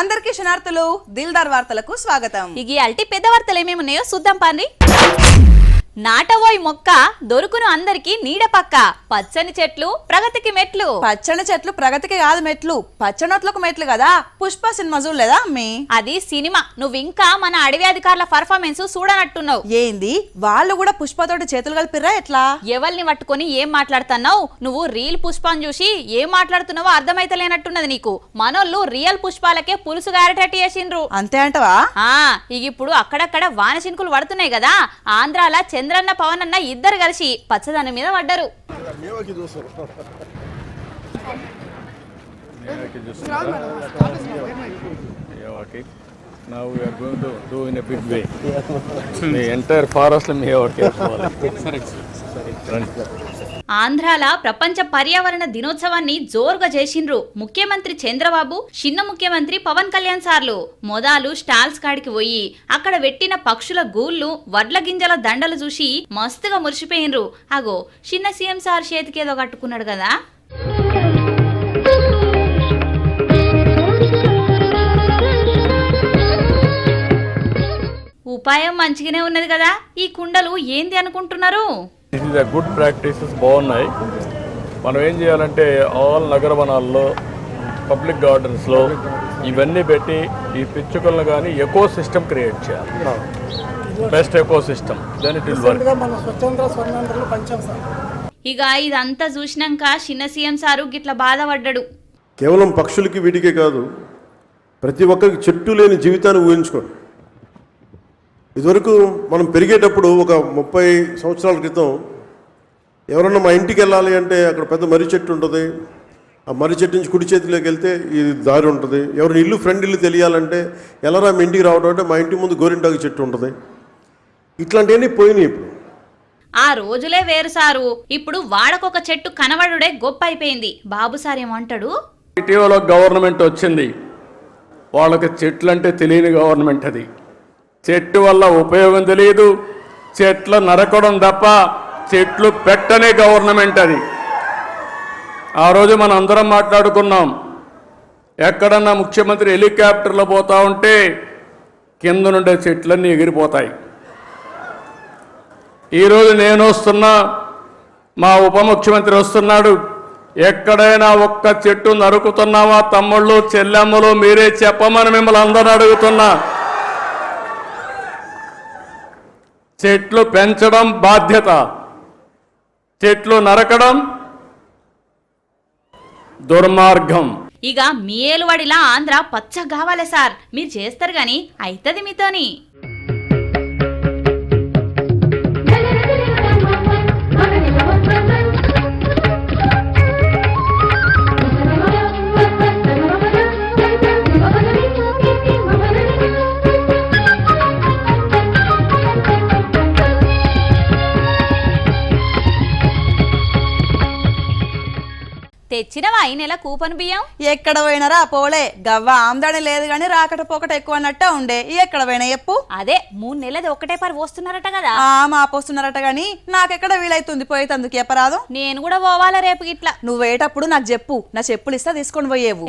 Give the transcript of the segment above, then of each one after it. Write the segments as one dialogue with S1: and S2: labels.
S1: అందరికీ శనార్థులు దిల్దార్ వార్తలకు స్వాగతం.
S2: ఇగి అల్టి పెద్ద వార్తలు ఏమేమి ఉన్నాయో చూద్దాం పాండి. నాటవోయ్ మొక్క దొరుకును అందరికి నీడ పక్క, పచ్చని చెట్లు ప్రగతికి మెట్లు.
S1: పచ్చని చెట్లు ప్రగతికి కాదు మెట్లు, పచ్చనొట్లకు మెట్లు కదా. పుష్ప సినిమా చూడలేదా అమ్మి?
S2: అది సినిమా, నువ్వు ఇంకా మన అడవి అధికారుల పర్ఫార్మెన్స్ చూడనట్టున్నావు.
S1: ఏంది వాళ్ళు కూడా పుష్పతోటి చేతులు కలిపిర్రా ఎట్లా?
S2: ఎవరిని పట్టుకొని ఏం మాట్లాడుతున్నావు నువ్వు? రీల్ పుష్పం చూసి ఏం మాట్లాడుతున్నావో అర్థమైతలేనట్టున్నది నీకు. మనోళ్ళు రియల్ పుష్పాలకే పులుసు గారెటట్టు చేసిండ్రు.
S1: అంతే అంటవా?
S2: ఇక ఇప్పుడు అక్కడక్కడ వాన చినుకులు పడుతున్నాయి కదా. ఆంధ్రాల చంద్రన్న పవన్ అన్న ఇద్దరు కలిసి పచ్చదనం మీద పడ్డారు.
S3: Now we are going to do in a big way. The entire forest may have
S2: ఆంధ్రాల ప్రపంచ పర్యావరణ దినోత్సవాన్ని జోరుగా చేసిండ్రు ముఖ్యమంత్రి చంద్రబాబు, చిన్న ముఖ్యమంత్రి పవన్ కళ్యాణ్ సార్లు. మొదలు స్టాల్స్ కాడికి పోయి అక్కడ పెట్టిన పక్షుల గూళ్ళు, వడ్ల గింజల దండలు చూసి మస్తుగా మురిసిపోయినరు. అగో చిన్న సీఎం సార్ చేతికేదో కట్టుకున్నాడు కదా. ఉపాయం మంచిగానే ఉన్నది కదా. ఈ కుండలు ఏంది అనుకుంటున్నారు?
S3: This is a good practices బాగున్నాయి. మనం ఏం చేయాలంటే ఆల్ నగర వనాల్లో, పబ్లిక్ గార్డెన్స్లో ఇవన్నీ పెట్టి ఈ పిచ్చుకలను కానీ ఎకో సిస్టమ్ క్రియేట్ చేయాలి. Best ecosystem, then it will work.
S2: ఇక ఇదంతా చూసినాక చిన్న సీఎం సారు గిట్ల బాధపడ్డాడు.
S4: కేవలం పక్షులకి వీటికే కాదు, ప్రతి ఒక్కరికి చెట్టు లేని జీవితాన్ని ఊహించుకోండి. ఇదివరకు మనం పెరిగేటప్పుడు ఒక 30 సంవత్సరాల క్రితం ఎవరన్నా మా ఇంటికి వెళ్ళాలి అంటే అక్కడ పెద్ద మర్రి చెట్టు ఉంటుంది. ఆ మర్రి చెట్టు నుంచి కుడి చేతిలోకి వెళ్తే ఈ దారి ఉంటుంది. ఎవరిని ఇల్లు ఫ్రెండ్ ఇల్లు తెలియాలంటే ఎలారా మీ ఇంటికి రావడం అంటే మా ఇంటి ముందు గోరింటాకు చెట్టు ఉంటుంది. ఇట్లాంటివన్నీ పోయినాయి. ఇప్పుడు
S2: ఆ రోజులే వేరు సారు. ఇప్పుడు వాడకొక చెట్టు కనబడుడే గొప్ప అయిపోయింది. బాబు సార్ ఏమంటాడు?
S3: ఇటీవల గవర్నమెంట్ వచ్చింది, వాళ్ళకి చెట్లు అంటే తెలియని గవర్నమెంట్. అది చెట్టు వల్ల ఉపయోగం తెలియదు, చెట్లు నరకడం తప్ప చెట్లు పెట్టనే గవర్నమెంట్ అది. ఆ రోజు మనం అందరం మాట్లాడుకున్నాం, ఎక్కడన్నా ముఖ్యమంత్రి హెలికాప్టర్లో పోతా ఉంటే కింద నుండే చెట్లన్నీ ఎగిరిపోతాయి. ఈరోజు నేను వస్తున్నా, మా ఉప ముఖ్యమంత్రి వస్తున్నాడు. ఎక్కడైనా ఒక్క చెట్టు నరుకుతున్నావా తమ్ముళ్ళు చెల్లెమ్మలు మీరే చెప్పమని మిమ్మల్ని అందరూ అడుగుతున్నా. చెట్లు పెంచడం బాధ్యత, చెట్లు నరకడం దుర్మార్గం.
S2: ఇక మీ ఏలువాడిలా ఆంధ్ర పచ్చ కావాలి సార్. మీరు చేస్తారు గాని అయితది మీతోని. తెచ్చినవా ఈ నెల కూపన్ బియ్యం?
S1: ఎక్కడ పోయినరా పోలే. గవ్వ ఆమ్దాని లేదు గాని రాకట పోకట ఎక్కువ అన్నట్టే ఉండే. ఎక్కడ పోయినా చెప్పు.
S2: అదే 3 నెలది ఒకటే పరి పోస్తున్నారట కదా.
S1: మా పోస్తున్నారట గాని నాకెక్కడ వీలైతుంది పోయేతందుకు చెప్పరాదు.
S2: నేను కూడా పోవాలా రేపు గిట్లా.
S1: నువ్వేటప్పుడు నాకు చెప్పు, నా చెప్పులు ఇస్తా తీసుకొని పోయేవు.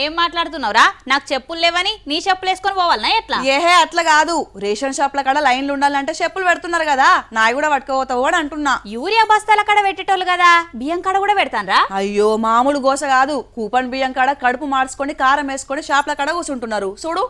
S2: ఏం మాట్లాడుతున్నావురా? నాకు చెప్పులు లేవని నీ చెప్పులు వేసుకొని పోవాలనా ఎట్లా?
S1: ఏహే అట్లా కాదు, రేషన్ షాప్ల కాడ లైన్లు ఉండాలంటే చెప్పులు పెడుతున్నారు కదా, నాయి కూడా పట్టుకోపోతావు అని అంటున్నా.
S2: యూరియా బస్తాల కాడ పెట్టేటోళ్ళు కదా, బియ్యం కాడ కూడా పెడతాన్రా?
S1: అయ్యో మామూలు గోస కాదు, కూపన్ బియ్యం కాడ కడుపు మార్చుకొని కారం వేసుకొని షాప్ల కాడ కూర్చుంటున్నారు చూడు.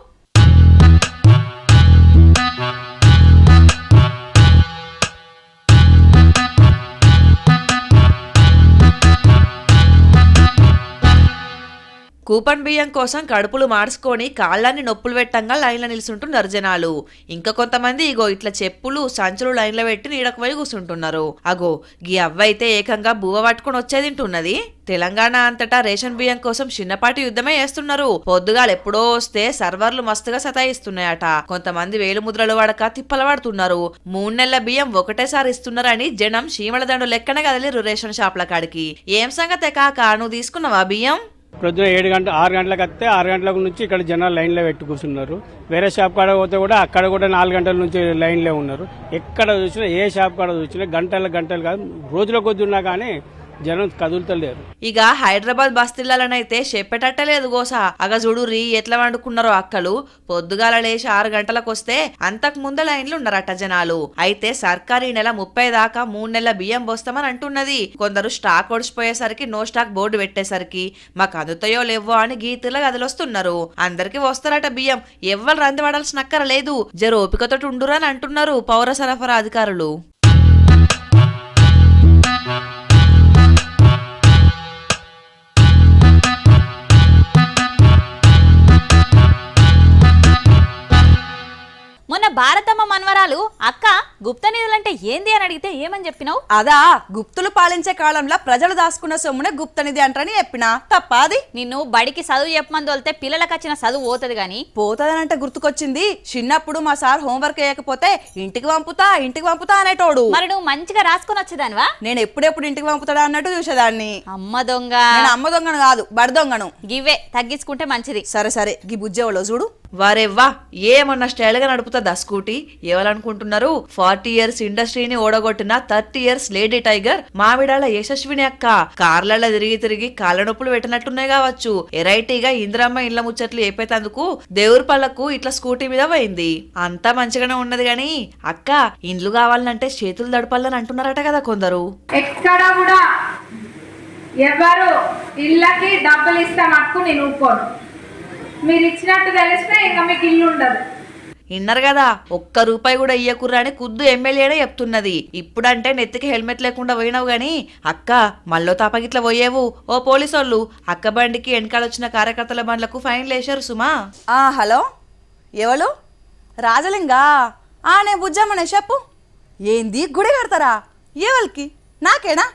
S1: కూపన్ బియ్యం కోసం కడుపులు మార్చుకొని కాళ్ళని నొప్పులు పెట్టంగా లైన్లో నిలుచుంటున్నారు జనాలు. ఇంకా కొంతమంది ఇగో ఇట్లా చెప్పులు సంచులు లైన్లో పెట్టి నీడకు పోయి కూర్చుంటున్నారు. అగో గీ అవ్వైతే ఏకంగా బువ్వ పట్టుకుని వచ్చేదింటున్నది. తెలంగాణ అంతటా రేషన్ బియ్యం కోసం చిన్నపాటి యుద్ధమే చేస్తున్నారు. పొద్దుగాలు ఎప్పుడో వస్తే సర్వర్లు మస్తుగా సతాయిస్తున్నాయట. కొంతమంది వేలుముద్రలు వాడక తిప్పల పడుతున్నారు. 3 నెలల బియ్యం ఒకటేసారి ఇస్తున్నారని జనం చీమల దండు లెక్కన కదిలేరు రేషన్ షాప్ల కాడికి. ఏం సంగతే కాక, నువ్వు తీసుకున్నావా బియ్యం?
S5: ప్రొద్దున 6 గంటలకు వస్తే 6 గంటల నుంచి ఇక్కడ జనాలు లైన్లో పెట్టి కూర్చున్నారు. వేరే షాప్ కాడ పోతే కూడా అక్కడ కూడా 4 గంటల నుంచి లైన్లో ఉన్నారు. ఎక్కడ చూసినా ఏ షాప్ కాడ చూసినా గంటలు కాదు రోజుల కొద్ది ఉన్నా కానీ జనం కదులుతలేరు.
S1: ఇక హైదరాబాద్ బస్తీలనైతే చెప్పేటట్టలేదు గోస. అగ చూడుర్రి ఎట్లా వండుకున్నారో అక్కలు. పొద్దుగాల లేచి 6 గంటలకు వస్తే అంతకు ముందు లైన్లు ఉన్నారట జనాలు. అయితే సర్కారు ఈ నెల 30 దాకా 3 నెలల బియ్యం పోస్తామని అంటున్నది. కొందరు స్టాక్ ఒడిచిపోయేసరికి నో స్టాక్ బోర్డు పెట్టేసరికి మాకు అందుతాయో లేవో అని గీతలు గదిలొస్తున్నారు. అందరికి వస్తారట బియ్యం. ఎవ్వరు రంది అక్కర లేదు. జర ఓపికతో ఉండురని అంటున్నారు పౌర సరఫరా అధికారులు.
S2: మొన్న భారతమ్మ మన్వరాలు అక్క గుప్త నిధులంటే ఏంది అని అడిగితే ఏమని చెప్పినావు?
S6: అదా గుప్తులు పాలించే కాలంలో ప్రజలు దాచుకున్న సొమ్మునే గుప్త నిధి అంటారని చెప్పినా తప్పాది.
S2: నిన్ను బడికి చదువు చెప్పమంది వెళ్తే పిల్లలకు వచ్చిన చదువు పోతుంది గాని.
S6: పోతదనంటే గుర్తుకొచ్చింది, చిన్నప్పుడు మా సార్ హోంవర్క్ వేయకపోతే ఇంటికి పంపుతా అనేటోడు.
S2: మరి నువ్వు మంచిగా రాసుకొని వచ్చేదానివా?
S6: నేను ఎప్పుడెప్పుడు ఇంటికి పంపుతాడా అన్నట్టు చూసేదాన్ని.
S2: అమ్మ దొంగ.
S6: నేను అమ్మ దొంగను కాదు, బడి దొంగను.
S2: గివ్వే తగ్గించుకుంటే మంచిది.
S6: సరే గీ బుజ్జేవాళ్ళు చూడు.
S1: వారెవ్వా ఏమన్నా స్టైల్ గా నడుపుతుందా స్కూటీ? ఎవరనుకుంటున్నారు? 40 years ఇండస్ట్రీని ఓడగొట్టిన 30 years లేడీ టైగర్ మావిడాల యశస్విని అక్క. కార్లలో తిరిగి కాళ్ళ నొప్పులు పెట్టినట్టున్నాయి కావచ్చు. ఎరైటీగా ఇందిరమ్మ ఇళ్ల ముచ్చట్లు చెప్పేటందుకు దేవుడి పళ్ళకు ఇట్లా స్కూటీ మీద పోయింది. అంతా మంచిగానే ఉన్నది గాని అక్క ఇండ్లు కావాలంటే చేతులు దడపాలని అంటున్నారట కదా కొందరు.
S7: ఎక్కడ కూడా ఎవరు ఇళ్ళకి డబ్బులు ఇస్తాం అక్కు నేను ఊరుకోను. మీరు ఇచ్చినట్టు తెలిస్తే ఇంకా మీకు ఇల్లు ఉండదు.
S1: ఇన్నరు కదా, ఒక్క రూపాయి కూడా ఇయ్యకుర్రా అని కుద్దు ఎమ్మెల్యేనే చెప్తున్నది. ఇప్పుడంటే నెత్తికి హెల్మెట్ లేకుండా పోయినావు గాని అక్క మళ్ళీ తాపగిట్ల పోయేవు. ఓ పోలీసోళ్ళు అక్క బండికి వెనకాలొచ్చిన కార్యకర్తల బండ్లకు ఫైన్లు వేశారు సుమా.
S6: హలో ఎవరు? రాజలింగా? నేను బుజ్జమ్మనే చెప్పు. ఏంది గుడి కడతారా? ఎవరికి? నాకేనా?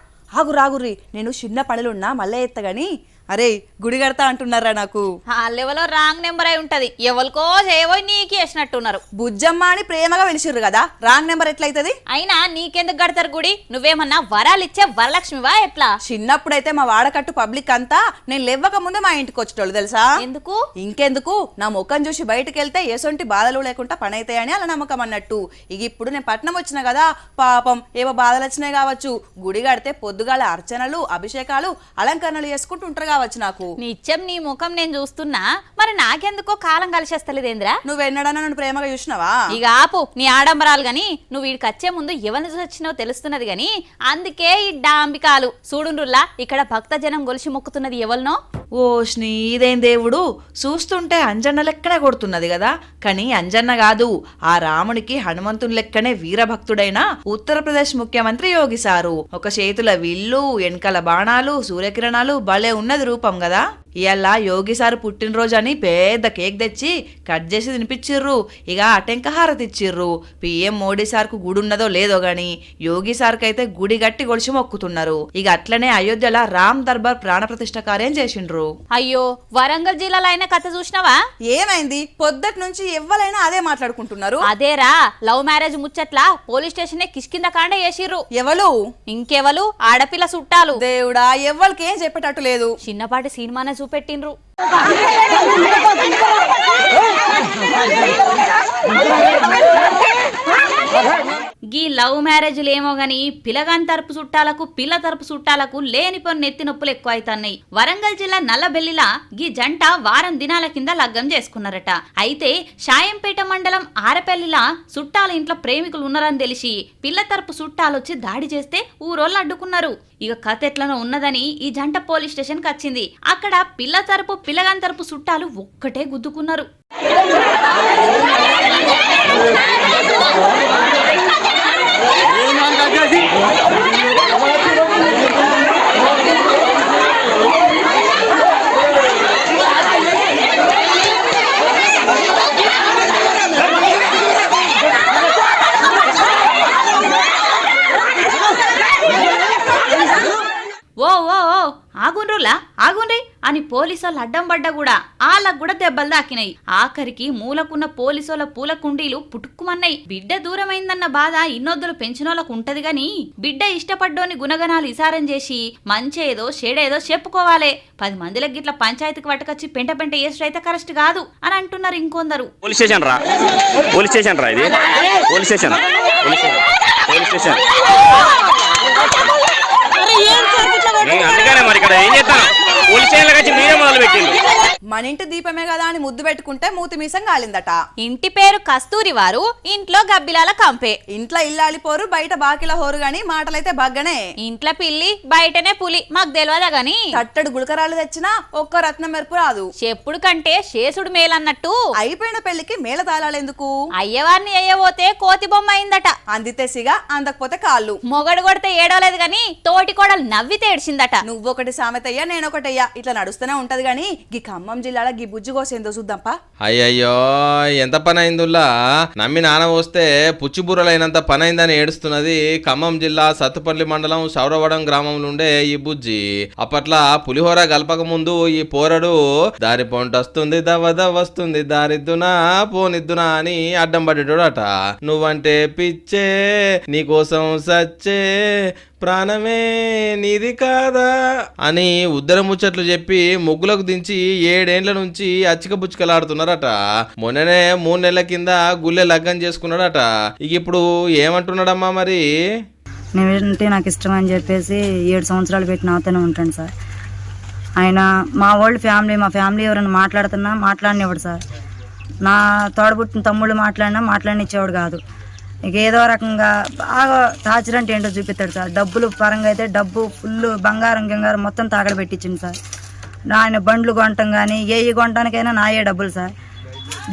S6: ఆగుర్రి, నేను చిన్న పనులున్నా మళ్ళీ ఎత్తగాని. అరే గుడి కడతా అంటున్నారా నాకు?
S2: ఆ లెవెల్లో రాంగ్ నెంబర్ అయి ఉంటది. ఎవరికో చేయవో నీకు వేసినట్టున్నారు.
S6: బుజ్జమ్మ అని ప్రేమగా పిలిచిర్రు కదా, రాంగ్ నెంబర్ ఎట్లయితది?
S2: అయినా నీకెందుకు కడతారు గుడి? నువ్వేమన్నా వరాలు ఇచ్చే వరలక్ష్మివా ఎట్లా?
S6: చిన్నప్పుడైతే మా వాడకట్టు పబ్లిక్ అంతా నేను లేవ్వక ముందే మా ఇంటికి వచ్చేటోళ్ళు తెలుసా.
S2: ఎందుకు?
S6: ఇంకెందుకు, నా ముఖం చూసి బయటకు వెళ్తే ఎసొంటి బాధలు లేకుండా పని అవుతాయని అలా నమ్మకం అన్నట్టు. ఇక ఇప్పుడు నేను పట్నం వచ్చిన కదా, పాపం ఏవో బాధలు వచ్చినాయి కావచ్చు. గుడి కడితే పొద్దుగాల అర్చనలు అభిషేకాలు అలంకరణలు చేసుకుంటూ ఉంటారు కావచ్చు. నాకు
S2: నిత్యం నీ ముఖం నేను చూస్తున్నా, మరి నాకెందుకో కాలం కలిసేస్తలేదేంద్రా?
S6: నువ్వెన్నడన్నా నన్ను ప్రేమగా చూసినావా?
S2: ఇక ఆపు నీ ఆడంబరాలు గాని. నువ్వు వీడికి వచ్చే ముందు ఎవరిని చూసి వచ్చినావు తెలుస్తున్నది గాని, అందుకే ఈ డాంబికాలు చూడుండ్రుల్లా ఇక్కడ భక్త జనం గొలిసి మొక్కుతున్నది ఎవరినో.
S1: ఓ ఇదేం దేవుడు, చూస్తుంటే అంజన్న లెక్కనే కొడుతున్నది కదా. కానీ అంజన్న కాదు, ఆ రామునికి హనుమంతుని లెక్కనే వీరభక్తుడైన ఉత్తరప్రదేశ్ ముఖ్యమంత్రి యోగి సారు. ఒక చేతుల విల్లు, వెనకల బాణాలు, సూర్యకిరణాలు, భలే ఉన్నది రూపం కదా. ఇవాళ యోగి సార్ పుట్టినరోజు అని పెద్ద కేక్ తెచ్చి కట్ చేసి తినిపించిర్రు. ఇక అటెంక హారతి ఇచ్చిర్రు. పిఎం మోడీ సార్కు గుడి ఉన్నదో లేదో గాని యోగి సార్కి అయితే గుడి గట్టి గొలిచి మొక్కుతున్నారు. ఇక అట్లనే అయోధ్యలో రామ్ దర్బార్ ప్రాణ ప్రతిష్ఠ కార్యం చేసిండ్రు.
S2: అయ్యో వరంగల్ జిల్లాలో అయినా కథ చూసినావా?
S6: ఏమైంది? పొద్దటి నుంచి ఎవ్వరైనా అదే మాట్లాడుకుంటున్నారు.
S2: అదేరా లవ్ మ్యారేజ్ ముచ్చట్లా పోలీస్ స్టేషన్ కిష్కింద కాండ చేసిర్రు.
S6: ఎవరు?
S2: ఇంకెవలు? ఆడపిల్ల చుట్టాలు.
S6: దేవుడా, ఎవ్వరికి ఏం చెప్పేటట్టు లేదు.
S2: చిన్నపాటి సినిమానే చూపెట్టిండ్రు. గీ లవ్ మ్యారేజ్లు ఏమో గాని పిల్లగాని తరపు చుట్టాలకు పిల్ల తరపు చుట్టాలకు లేనిపోని నెత్తి నొప్పులు ఎక్కువ అవుతున్నాయి. వరంగల్ జిల్లా నల్లబెల్లిలా గీ జంట వారం దినాల కింద లగ్గం చేసుకున్నారట. అయితే షాయంపేట మండలం ఆరపల్లిలా చుట్టాల ఇంట్లో ప్రేమికులు ఉన్నారని తెలిసి పిల్ల తరపు చుట్టాలొచ్చి దాడి చేస్తే ఊరోళ్ళు అడ్డుకున్నారు. ఇక కథ ఎట్లనో ఉన్నదని ఈ జంట పోలీస్ స్టేషన్ కి వచ్చింది. అక్కడ పిల్ల తరపు పిల్లగాని తరపు చుట్టాలు ఒక్కటే గుద్దుకున్నారు. ఓ ఓ ఓ ఆగుండ్రులా ఆగుండ్రి అని పోలీసులు అడ్డం పడ్డా కూడా వాళ్ళకు కూడా దెబ్బలు దాకినాయి. ఆఖరికి మూలకున్న పోలీసుల పూల కుండీలు పుట్టుకుమన్నాయి. బిడ్డ దూరమైందన్న బాధ ఇన్నొద్దులు పెంచినోళ్ళకు ఉంటది గాని బిడ్డ ఇష్టపడ్డోని గుణగణాలు ఇసారం చేసి మంచేదో చెడేదో చెప్పుకోవాలి. 10 మందిలకి గిట్ల పంచాయతీకి పట్టుకొచ్చి పెంట వేసుడైతే కరెక్ట్ కాదు అని అంటున్నారు ఇంకొందరు.
S8: పోలీస్ స్టేషన్ రా ఇది పోలీస్ స్టేషన్
S6: ఏం సార్ ఇట్లా
S8: అందుకనే మరి ఇక్కడ ఏం చేస్తాను పోలీస్ స్టేషన్లకు వచ్చి మీరే మొదలు పెట్టిండు.
S6: మన ఇంటి దీపమే కదా అని ముద్దు పెట్టుకుంటే మూతి మీసం కాలిందట.
S2: ఇంటి పేరు కస్తూరి వారు, ఇంట్లో గబ్బిలాల కంపే.
S6: ఇంట్లో ఇల్లాలిపోరు బయట బాకిల హోరు గాని మాటలైతే బగ్గనే.
S2: ఇంట్లో పిల్లి బయటనే పులి మాకు తెలియదా గాని
S6: తట్టడు గుళకరాలు తెచ్చినా ఒక్క రత్నం మెరుపు రాదు.
S2: చెప్పుడు కంటే శేషుడు మేలన్నట్టు
S6: అయిపోయిన పెళ్లికి మేళ తాళాలెందుకు?
S2: అయ్యవారిని అయ్యబోతే కోతి బొమ్మ అయిందట.
S6: అందితే సిగా అందకపోతే కాళ్ళు.
S2: మొగడు కొడితే ఏడవలేదు గాని తోటి కోడలు నవ్వితే ఏడ్చిందట.
S6: నువ్వొకటి సామెతయ్యా నేనొకటయ్యా ఇట్లా నడుస్తూనే ఉంటది గాని గీ ఖమ్మం జిల్లాలో గీ బుజ్జు కోసేందో చూద్దాంపా.
S9: అయ్యయ్యో ఎంత పని అయిందుల్లా, నమ్మి నాన వస్తే పుచ్చిబుర్రలైనంత పని అయిందని ఏడుస్తున్నది ఖమ్మం జిల్లా సత్తుపల్లి మండలం సౌరవడం గ్రామంలో ఉండే ఈ బుజ్జి. అప్పట్లా పులిహోర గల్పక ముందు ఈ పోరడు దారి పొంటొస్తుంది దవదవస్తుంది దారిద్దునా పోనిద్దునా అని అడ్డం పడేటోడట. నువ్వంటే పిచ్చే నీకోసం సచ్చే ప్రాణమే నీది కాదా అని ఉద్దర ముచ్చట్లు చెప్పి ముగ్గులకు దించి 7 ఏండ్ల నుంచి అచ్చిక బుచ్చికలాడుతున్నారట. మొన్ననే 3 నెలల కింద గుళ్ళె లగ్గం చేసుకున్నాడట. ఇక ఇప్పుడు ఏమంటున్నాడమ్మా మరి?
S10: నేనంటే నాకు ఇష్టం అని చెప్పేసి 7 సంవత్సరాలు పెట్టి నాతోనే ఉంటాను సార్. ఆయన మా వాళ్ళు ఫ్యామిలీ, మా ఫ్యామిలీ ఎవరైనా మాట్లాడుతున్నా మాట్లాడినవాడు సార్. నా తోడబుట్టిన తమ్ముళ్ళు మాట్లాడినిచ్చేవాడు కాదు. ఇక ఏదో రకంగా బాగా టార్చర్ అంటే ఏంటో చూపిస్తాడు సార్. డబ్బులు పరంగా అయితే డబ్బు ఫుల్ బంగారం గింగారం మొత్తం తాకడ పెట్టించింది సార్. ఆయన బండ్లు కొనటం కానీ ఏ కొనటానికైనా నాయే డబ్బులు సార్.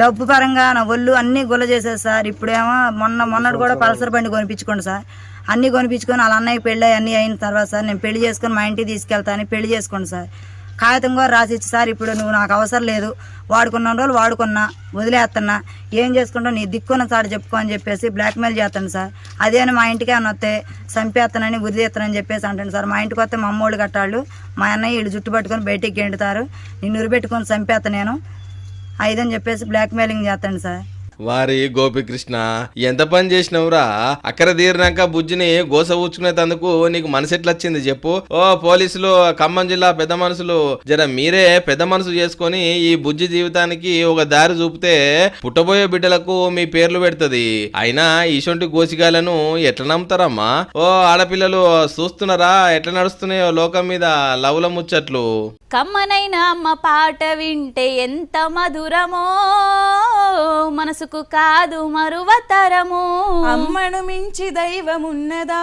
S10: డబ్బు పరంగా నా ఒళ్ళు అన్నీ గుల్ల చేసేది సార్. ఇప్పుడేమో మొన్నటి కూడా పల్సర్ బండి కొనిపించుకోండి సార్. అన్నీ కొనిపించుకొని వాళ్ళ అన్నయ్య పెళ్ళి అన్నీ అయిన తర్వాత సార్ నేను పెళ్లి చేసుకొని మా ఇంటికి తీసుకెళ్తాను పెళ్లి చేసుకోండి సార్. కాగితం కూడా రాసిచ్చి సార్ ఇప్పుడు నువ్వు నాకు అవసరం లేదు, వాడుకున్న రోజులు వాడుకున్నా వదిలేస్తున్నా, ఏం చేసుకుంటావు నీ దిక్కున్న చాటు చెప్పుకో అని చెప్పేసి బ్లాక్మెయిల్ చేస్తాను సార్. అదేనా మా ఇంటికి ఏమైనా వస్తే చంపేస్తానని ఉరిదేస్తానని చెప్పేసి అంటాను సార్. మా ఇంటికి వస్తే మా అమ్మోళ్ళు కట్టాళ్ళు మా అన్నయ్య వీళ్ళు జుట్టు పట్టుకొని బయటికి గెంటుతారు, నిన్ను ఉరిపెట్టుకొని చంపేస్తా నేను ఐదని చెప్పేసి బ్లాక్మెయిలింగ్ చేస్తాను సార్.
S9: వారి గోపికృష్ణ ఎంత పని చేసినవురా? అక్కర తీరినాక బుజ్జిని గోస ఊచుకునేందుకు నీకు మనసు ఎట్లా వచ్చింది చెప్పు? ఓ పోలీసులు, ఖమ్మం జిల్లా పెద్ద మనుషులు, జర మీరే పెద్ద మనసు చేసుకొని ఈ బుజ్జి జీవితానికి ఒక దారి చూపితే పుట్టబోయే బిడ్డలకు మీ పేర్లు పెడుతుంది. అయినా ఈసొంటి గోసిగాలను ఎట్లా నమ్ముతారమ్మా? ఓ ఆడపిల్లలు చూస్తున్నారా ఎట్లా నడుస్తున్నాయో లోకం మీద లవ్ల ముచ్చట్లు.
S2: కమ్మనైన అమ్మ పాట వింటే ఎంత మధురమో మనసుకు కాదు మరువతరము.
S6: అమ్మను మించి దైవమున్నదా,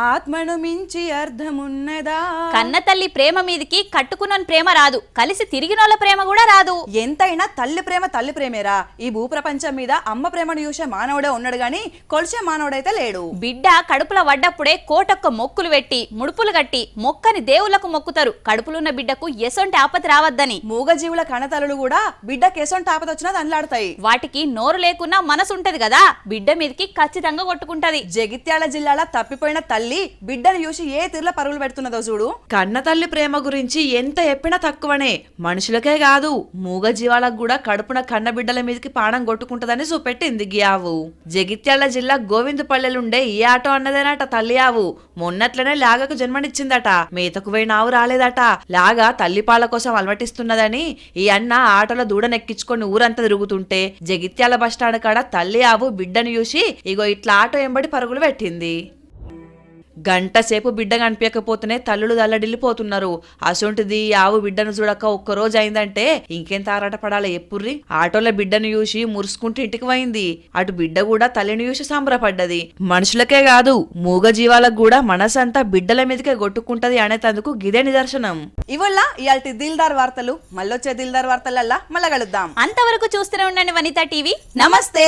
S6: ఆత్మను మించి అర్థమున్నదా.
S2: కన్న తల్లి ప్రేమ మీదికి కట్టుకున్న ప్రేమ రాదు, కలిసి తిరిగినోళ్ళ ప్రేమ కూడా రాదు.
S6: ఎంతైనా తల్లి ప్రేమ తల్లి ప్రేమేరా. ఈ భూప్రపంచం మీద అమ్మ ప్రేమను చూసే మానవుడే ఉన్నాడు గాని కొలిచే మానవుడైతే లేడు.
S2: బిడ్డ కడుపులో వడ్డప్పుడే కోటొక్క మొక్కులు పెట్టి ముడుపులు కట్టి మొక్కని దేవుళ్లకు మొక్కుతారు, కడుపులున్న బిడ్డకు ఎసొంటి ఆపతి రావద్దని.
S6: మూగజీవుల కణతలు కూడా బిడ్డకి ఎసొంటి ఆపత వచ్చినా దండ్లాడతాయి.
S2: వాటికి నోరు లేకున్నా మనసు ఉంటది కదా, బిడ్డ మీదకి ఖచ్చితంగా కొట్టుకుంటది.
S6: జగిత్యాల జిల్లాలో తప్పిపోయిన తల్లి బిడ్డను చూసి ఏ తీరులో పరుగులు పెడుతున్నదో చూడు.
S1: కన్న తల్లి ప్రేమ గురించి ఎంత చెప్పినా తక్కువనే. మనుషులకే కాదు మూగ జీవాలకు కూడా కడుపున కన్న బిడ్డల మీదకి పానం కొట్టుకుంటదని చూపెట్టింది గియావు. జగిత్యాల జిల్లా గోవిందపల్లెలుండే ఈ ఆటో అన్నదేనట తల్లి ఆవు. మొన్నట్లనే లాగకు జన్మనిచ్చిందట. మేతకు పోయిన ఆవు రాలేదట. లాగా తల్లిపాల కోసం అలవటిస్తున్నదని ఈ అన్న ఆటోలో దూడనెక్కించుకొని ఊరంతా తిరుగుతుంటే జగిత్యాల బస్టాండ్ కాడ తల్లి ఆవు బిడ్డను చూసి ఇగో ఇట్లా ఆటో ఎంబడి పరుగులు పెట్టింది. గంట సేపు బిడ్డ కనిపించకపోతేనే తల్లులు దల్లడిల్లిపోతున్నారు. అసొంటిది ఆవు బిడ్డను చూడక ఒక్కరోజు అయిందంటే ఇంకెంత ఆరాట పడాలి ఎప్పుర్రి. ఆటోలో బిడ్డను చూసి మురుసుకుంటూ ఇంటికి పోయింది. అటు బిడ్డ కూడా తల్లిని చూసి సంబరపడ్డది. మనుషులకే కాదు మూగ జీవాలకు కూడా మనసంతా బిడ్డల మీదకే కొట్టుకుంటది అనేందుకు గిదే నిదర్శనం.
S6: ఇవల్ల ఇయాల్టి దిల్దార్ వార్తలు. మళ్ళొచ్చే దిల్దార్ వార్తలల్లా మళ్ళా కలుద్దాం.
S2: అంతవరకు చూస్తూనే ఉండండి వనితా టీవీ.
S6: నమస్తే.